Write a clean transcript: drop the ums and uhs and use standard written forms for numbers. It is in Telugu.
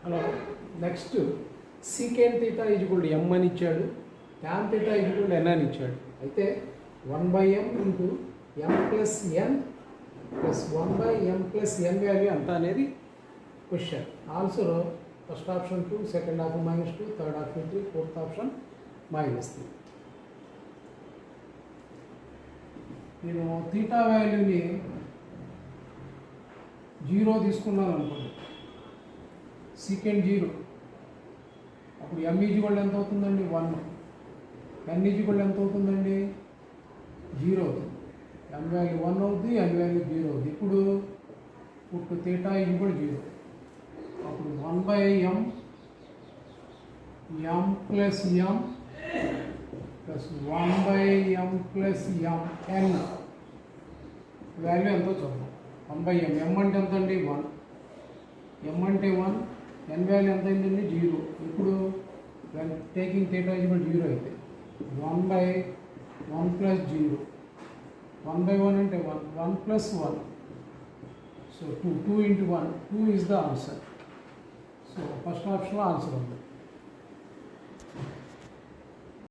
Hello next secant theta equal M అని ఇచ్చాడు, ట్యాన్ థీటా ఈజ్వల్ ఎన్ అని ఇచ్చాడు. అయితే 1/m ఇంటూ ఎం ప్లస్ ఎన్ ప్లస్ 1/m+n వాల్యూ ఎంత అనేది question. Answer first option 2, second option -2, third option 3, fourth option -3. నేను థీటా వాల్యూని 0 తీసుకున్నాను అనుకోండి, సీకెంట్ 0, అప్పుడు m ఈజ్వల్ ఎంత అవుతుందండి? 1. n ఈజ్వల్ ఎంత అవుతుందండి? 0 అవుతుంది. m వాల్యూ 1 అవుతుంది, n వాల్యూ 0 అవుతుంది. ఇప్పుడు థీటా ఈజ్వల్ 0, అప్పుడు 1/m m plus m plus 1/m+m n value ఎంతో చూద్దాం. 1/m, m అంటే ఎంత అండి? 1, m అంటే 1, n వాల్యూ ఎంత అయిందండి? 0. ఇప్పుడు టేకింగ్ థీటా ఈజ్వల్ 0 అయితే 1/1 ప్లస్ 0, 1/1 అంటే 1, 1 plus 1, so 2 into 1, 2 is the answer. So first ఆప్షన్లో ఆన్సర్ ఉంది.